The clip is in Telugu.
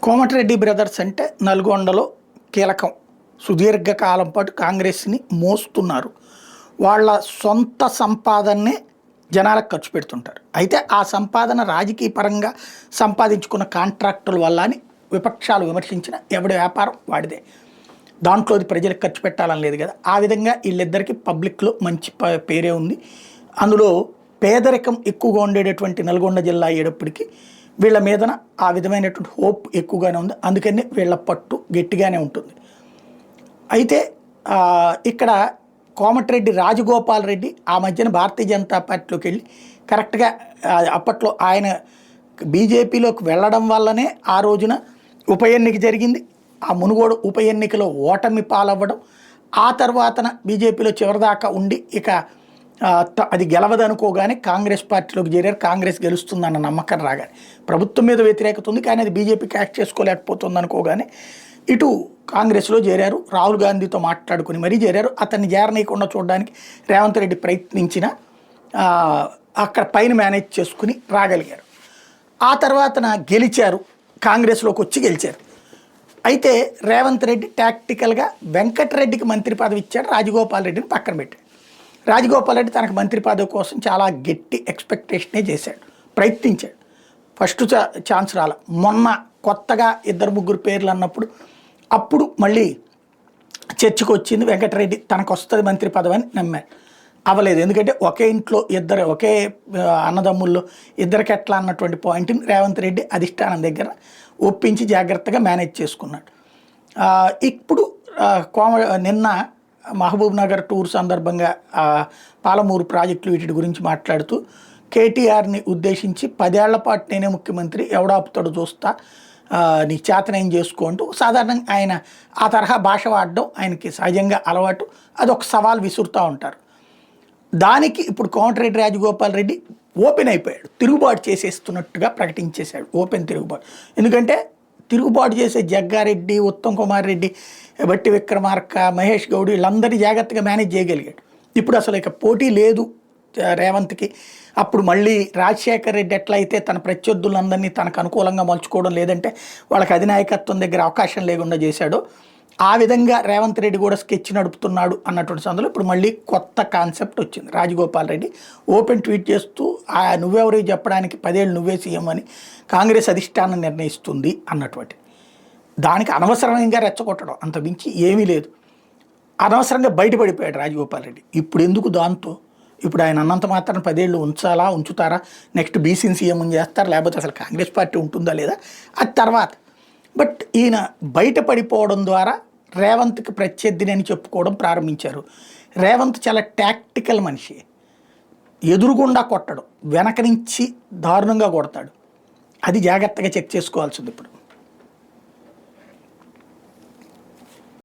కోమటిరెడ్డి బ్రదర్స్ అంటే నల్గొండలో కీలకం. సుదీర్ఘకాలం పాటు కాంగ్రెస్ని మోస్తున్నారు. వాళ్ళ సొంత సంపాదననే జనాలకు ఖర్చు పెడుతుంటారు. అయితే ఆ సంపాదన రాజకీయ పరంగా సంపాదించుకున్న కాంట్రాక్టుల వల్ల అని విపక్షాలు విమర్శించిన ఎవడి వ్యాపారం వాడిదే. దాంట్లో అది ప్రజలకు ఖర్చు పెట్టాలని లేదు కదా. ఆ విధంగా వీళ్ళిద్దరికీ పబ్లిక్లో మంచి పేరే ఉంది. అందులో పేదరికం ఎక్కువగా ఉండేటటువంటి నల్గొండ జిల్లా అయ్యేటప్పటికీ వీళ్ళ మీదన ఆ విధమైనటువంటి హోప్ ఎక్కువగానే ఉంది. అందుకని వీళ్ళ పట్టు గట్టిగానే ఉంటుంది. అయితే ఇక్కడ కోమటిరెడ్డి రాజగోపాల్ రెడ్డి ఆ మధ్యన భారతీయ జనతా పార్టీలోకి వెళ్ళి కరెక్ట్గా అప్పట్లో ఆయన బీజేపీలోకి వెళ్ళడం వల్లనే ఆ రోజున ఉప ఎన్నిక జరిగింది. ఆ మునుగోడు ఉప ఎన్నికలో ఓటమి పాలవ్వడం, ఆ తర్వాతన బీజేపీలో చివరిదాకా ఉండి ఇక అది గెలవదనుకోగానే కాంగ్రెస్ పార్టీలోకి చేరారు. కాంగ్రెస్ గెలుస్తుందన్న నమ్మకం రాగానే ప్రభుత్వం మీద వ్యతిరేకత ఉంది, కానీ అది బీజేపీ క్యాచ్ చేసుకోలేకపోతుంది అనుకోగానే ఇటు కాంగ్రెస్లో చేరారు. రాహుల్ గాంధీతో మాట్లాడుకుని మరీ చేరారు. అతన్ని చేరనీయకుండా చూడడానికి రేవంత్ రెడ్డి ప్రయత్నించిన అక్కడ పైన మేనేజ్ చేసుకుని రాగలిగారు. ఆ తర్వాతన గెలిచారు, కాంగ్రెస్లోకి వచ్చి గెలిచారు. అయితే రేవంత్ రెడ్డి టాక్టికల్గా వెంకటరెడ్డికి మంత్రి పదవి ఇచ్చాడు, రాజగోపాల్ రెడ్డిని పక్కన పెట్టాడు. రాజగోపాల్ రెడ్డి తనకు మంత్రి పదవి కోసం చాలా గట్టి ఎక్స్పెక్టేషనే చేశాడు, ప్రయత్నించాడు. ఫస్ట్ ఛాన్స్ రాల. మొన్న కొత్తగా 2-3 పేర్లు అన్నప్పుడు అప్పుడు మళ్ళీ చర్చకు వచ్చింది. వెంకటరెడ్డి తనకు వస్తుంది మంత్రి పదవి అని నమ్మాడు. అవ్వలేదు. ఎందుకంటే ఒకే ఇంట్లో ఒకే అన్నదమ్ముల్లో ఇద్దరికి ఎట్లా అన్నటువంటి పాయింట్ని రేవంత్ రెడ్డి అధిష్టానం దగ్గర ఒప్పించి జాగ్రత్తగా మేనేజ్ చేసుకున్నాడు. ఇప్పుడు నిన్న మహబూబ్ నగర్ టూర్ సందర్భంగా పాలమూరు ప్రాజెక్టులు వీటి గురించి మాట్లాడుతూ కేటీఆర్ని ఉద్దేశించి 10 ఏళ్ల పాటు నేనే ముఖ్యమంత్రి, ఎవడాపుతాడు చూస్తా, నీ చేతనేం చేసుకుంటూ సాధారణంగా ఆయన ఆ తరహా భాష వాడడం ఆయనకి సహజంగా అలవాటు. అదొక సవాల్ విసురుతూ ఉంటారు. దానికి ఇప్పుడు కోమటిరెడ్డి రాజగోపాల్ రెడ్డి ఓపెన్ అయిపోయాడు, తిరుగుబాటు చేసేస్తున్నట్టుగా ప్రకటించేశాడు. ఓపెన్ తిరుగుబాటు. ఎందుకంటే తిరుగుబాటు చేసే జగ్గారెడ్డి, ఉత్తమ్ కుమార్ రెడ్డి, బట్టి విక్రమార్క, మహేష్ గౌడ్ వీళ్ళందరినీ జాగ్రత్తగా మేనేజ్ చేయగలిగాడు. ఇప్పుడు అసలు ఇక పోటీ లేదు రేవంత్కి. అప్పుడు మళ్ళీ రాజశేఖర్ రెడ్డి ఎట్లయితే తన ప్రత్యర్థులందరినీ తనకు అనుకూలంగా మలుచుకోవడం, లేదంటే వాళ్ళకి అధినాయకత్వం దగ్గర అవకాశం లేకుండా చేశాడో ఆ విధంగా రేవంత్ రెడ్డి కూడా స్కెచ్ నడుపుతున్నాడు అన్నటువంటి సందర్భంలో ఇప్పుడు మళ్ళీ కొత్త కాన్సెప్ట్ వచ్చింది. రాజగోపాల్ రెడ్డి ఓపెన్ ట్వీట్ చేస్తూ నువ్వెవరు చెప్పడానికి 10 ఏళ్ళు నువ్వే సీఎం అని కాంగ్రెస్ అధిష్టానం నిర్ణయిస్తుంది అన్నటువంటి దానికి అనవసరంగా రెచ్చగొట్టడం, అంత మించి ఏమీ లేదు. అనవసరంగా బయటపడిపోయాడు రాజగోపాల్ రెడ్డి. ఇప్పుడు ఎందుకు దాంతో? ఇప్పుడు ఆయన అన్నంత మాత్రం 10 ఏళ్ళు ఉంచుతారా? నెక్స్ట్ బీసీని సీఎం చేస్తారు, లేకపోతే అసలు కాంగ్రెస్ పార్టీ ఉంటుందా లేదా అది తర్వాత. బట్ ఈయన బయటపడిపోవడం ద్వారా రేవంత్కి ప్రత్యర్థిని అని చెప్పుకోవడం ప్రారంభించారు. రేవంత్ చాలా టాక్టికల్ మనిషి. ఎదురుగుండా కొట్టడు, వెనక నుంచి దారుణంగా కొడతాడు. అది జాగ్రత్తగా చెక్ చేసుకోవాల్సింది ఇప్పుడు.